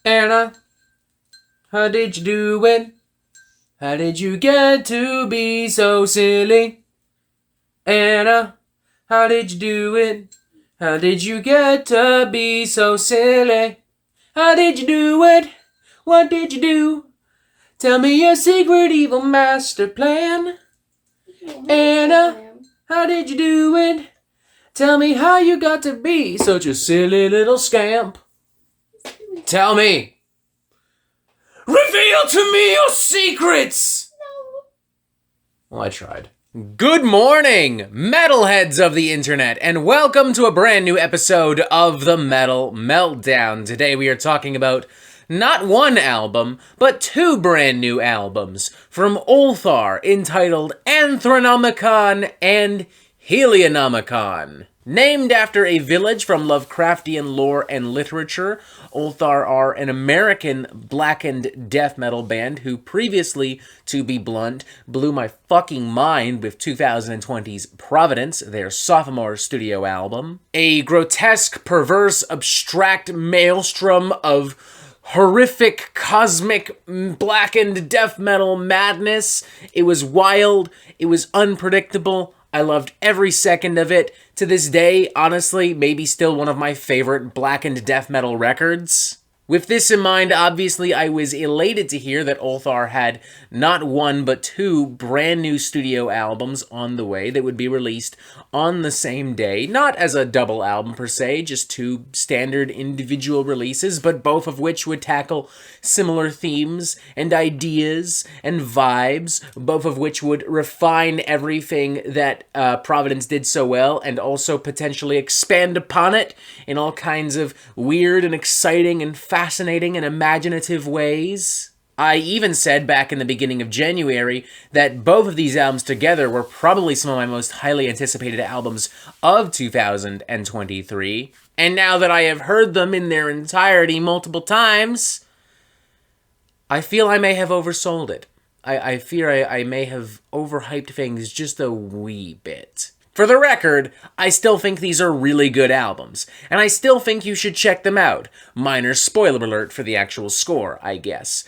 Anna, how did you do it? How did you get to be so silly? Anna, how did you do it? How did you get to be so silly? How did you do it? What did you do? Tell me your secret evil master plan. Anna, how did you do it? Tell me how you got to be such a silly little scamp. Tell me. Reveal to me your secrets! No. Well, I tried. Good morning, metalheads of the internet, and welcome to a brand new episode of the Metal Meltdown. Today we are talking about not one album, but two brand new albums from Ulthar entitled Anthronomicon and Helionomicon. Named after a village from Lovecraftian lore and literature, Ulthar are an American blackened death metal band who previously, to be blunt, blew my fucking mind with 2020's Providence, their sophomore studio album. A grotesque, perverse, abstract maelstrom of horrific, cosmic, blackened death metal madness. It was wild, it was unpredictable, I loved every second of it. To this day, honestly, maybe still one of my favorite blackened death metal records. With this in mind, obviously, I was elated to hear that Ulthar had not one, but two brand new studio albums on the way that would be released on the same day. Not as a double album per se, just two standard individual releases, but both of which would tackle similar themes and ideas and vibes, both of which would refine everything that Providence did so well and also potentially expand upon it in all kinds of weird and exciting and fascinating and imaginative ways. I even said back in the beginning of January that both of these albums together were probably some of my most highly anticipated albums of 2023. And now that I have heard them in their entirety multiple times, I feel I may have oversold it. I fear I may have overhyped things just a wee bit. For the record, I still think these are really good albums, and I still think you should check them out. Minor spoiler alert for the actual score, I guess.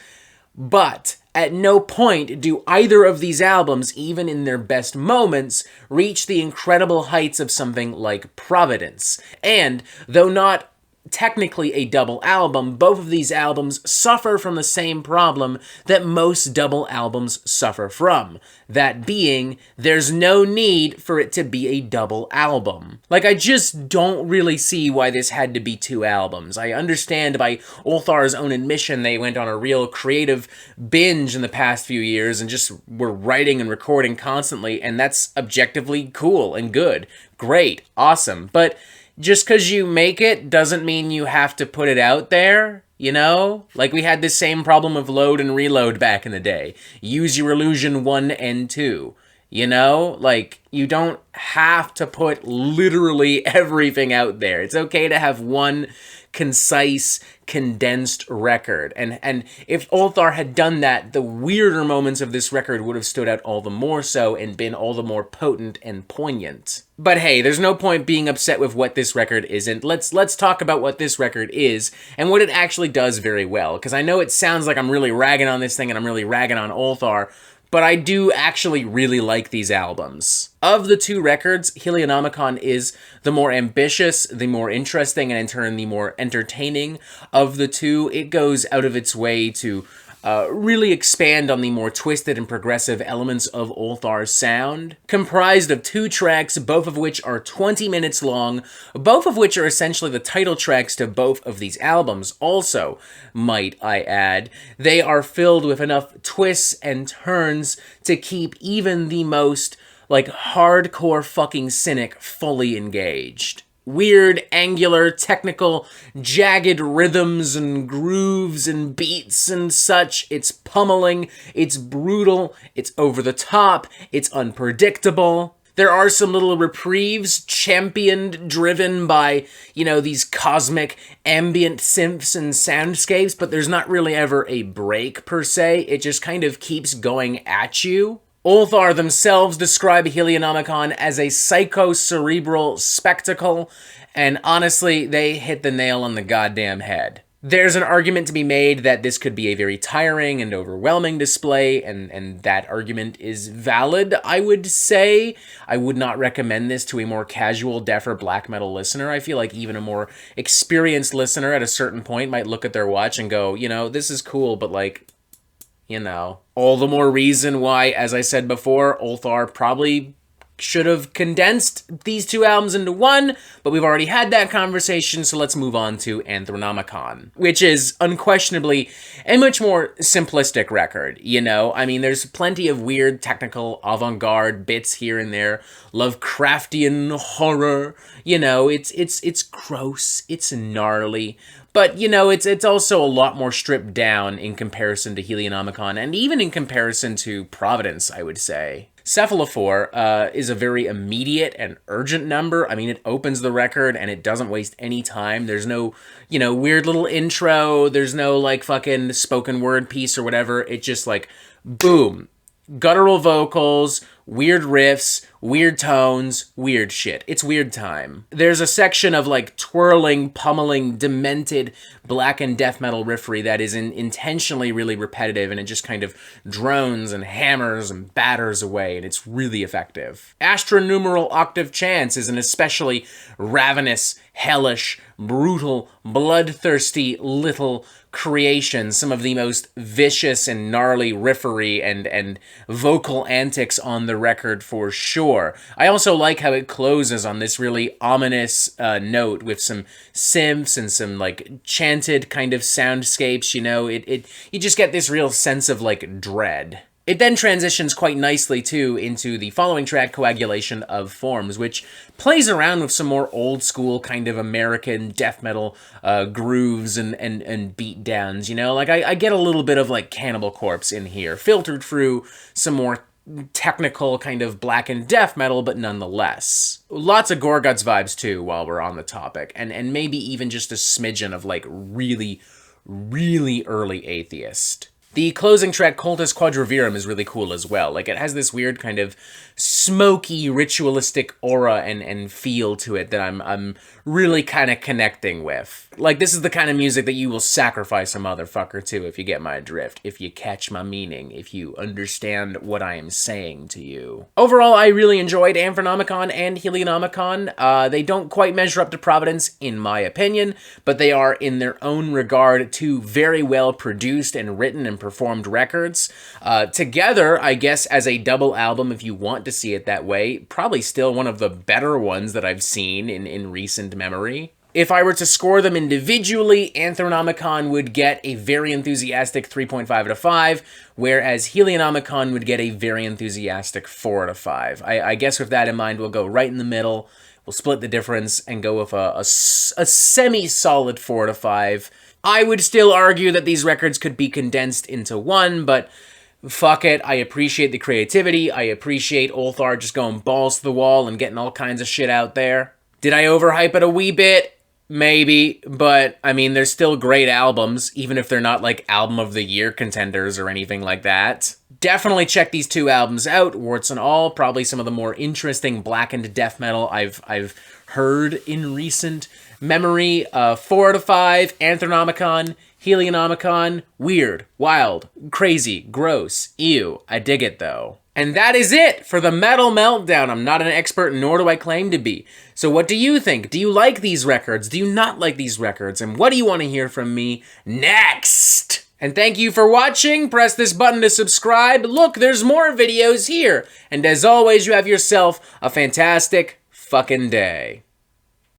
But at no point do either of these albums, even in their best moments, reach the incredible heights of something like Providence. And, though not technically a double album, both of these albums suffer from the same problem that most double albums suffer from. That being, there's no need for it to be a double album. Like, I just don't really see why this had to be two albums. I understand by Ulthar's own admission they went on a real creative binge in the past few years and just were writing and recording constantly, and that's objectively cool and good. Great. Awesome. But just because you make it doesn't mean you have to put it out there, you know? Like, we had this same problem with Load and Reload back in the day. Use Your Illusion 1 and 2, you know? Like, you don't have to put literally everything out there. It's okay to have one concise, condensed record. And if Ulthar had done that, the weirder moments of this record would have stood out all the more so and been all the more potent and poignant. But hey, there's no point being upset with what this record isn't. Let's talk about what this record is and what it actually does very well. Because I know it sounds like I'm really ragging on this thing and I'm really ragging on Ulthar, but I do actually really like these albums. Of the two records, Helionomicon is the more ambitious, the more interesting, and in turn the more entertaining of the two. It goes out of its way to really expand on the more twisted and progressive elements of Ulthar's sound. Comprised of two tracks, both of which are 20 minutes long, both of which are essentially the title tracks to both of these albums. Also, might I add, they are filled with enough twists and turns to keep even the most, like, hardcore fucking cynic fully engaged. Weird, angular, technical, jagged rhythms and grooves and beats and such. It's pummeling, it's brutal, it's over the top, it's unpredictable. There are some little reprieves championed, driven by, you know, these cosmic ambient synths and soundscapes, but there's not really ever a break per se. It just kind of keeps going at you. Ulthar themselves describe Helionomicon as a psycho-cerebral spectacle, and honestly, they hit the nail on the goddamn head. There's an argument to be made that this could be a very tiring and overwhelming display, and that argument is valid, I would say. I would not recommend this to a more casual deaf or black metal listener. I feel like even a more experienced listener at a certain point might look at their watch and go, you know, this is cool, but like, you know. All the more reason why, as I said before, Ulthar probably should have condensed these two albums into one, but we've already had that conversation, so let's move on to Anthronomicon, which is unquestionably a much more simplistic record, you know? I mean, there's plenty of weird technical avant-garde bits here and there, Lovecraftian horror, you know, it's gross, it's gnarly, but, you know, it's also a lot more stripped down in comparison to Helionomicon, and even in comparison to Providence, I would say. Cephalophore is a very immediate and urgent number. I mean, it opens the record and it doesn't waste any time. There's no, you know, weird little intro. There's no, like, fucking spoken word piece or whatever. It just, like, boom. Guttural vocals, weird riffs, weird tones, weird shit. It's weird time. There's a section of like twirling, pummeling, demented black and death metal riffery that is intentionally really repetitive, and it just kind of drones and hammers and batters away, and it's really effective. Astronumeral octave chants is an especially ravenous, hellish, brutal, bloodthirsty little creation, some of the most vicious and gnarly riffery and vocal antics on the record for sure. I also like how it closes on this really ominous note with some synths and some like chanted kind of soundscapes, you know, you just get this real sense of like dread. It then transitions quite nicely, too, into the following track, Coagulation of Forms, which plays around with some more old-school kind of American death metal grooves and beat downs, you know? Like, I get a little bit of, like, Cannibal Corpse in here, filtered through some more technical kind of black and death metal, but nonetheless. Lots of Gorguts vibes, too, while we're on the topic, and maybe even just a smidgen of, like, really, really early Atheist. The closing track, Cultus Quadrivirum, is really cool as well. Like, it has this weird kind of smoky, ritualistic aura and feel to it that I'm really kind of connecting with. Like, this is the kind of music that you will sacrifice a motherfucker to, if you get my drift, if you catch my meaning, if you understand what I am saying to you. Overall, I really enjoyed Anthronomicon and Helionomicon. They don't quite measure up to Providence, in my opinion, but they are, in their own regard, two very well produced and written and performed records. Together, I guess, as a double album, if you want to see it that way, probably still one of the better ones that I've seen in recent memory. If I were to score them individually, Anthronomicon would get a very enthusiastic 3.5 out of 5, whereas Helionomicon would get a very enthusiastic 4 out of 5. I guess with that in mind, we'll go right in the middle, we'll split the difference, and go with a semi-solid 4 out of 5. I would still argue that these records could be condensed into one, but fuck it, I appreciate the creativity, I appreciate Ulthar just going balls to the wall and getting all kinds of shit out there. Did I overhype it a wee bit? Maybe, but I mean, they're still great albums, even if they're not like album of the year contenders or anything like that. Definitely check these two albums out, warts and all. Probably some of the more interesting blackened death metal I've heard in recent memory. 4 out of 5, Anthronomicon, Helionomicon, weird, wild, crazy, gross, ew. I dig it though. And that is it for the Metal Meltdown. I'm not an expert, nor do I claim to be. So what do you think? Do you like these records? Do you not like these records? And what do you want to hear from me next? And thank you for watching. Press this button to subscribe. Look, there's more videos here. And as always, you have yourself a fantastic fucking day.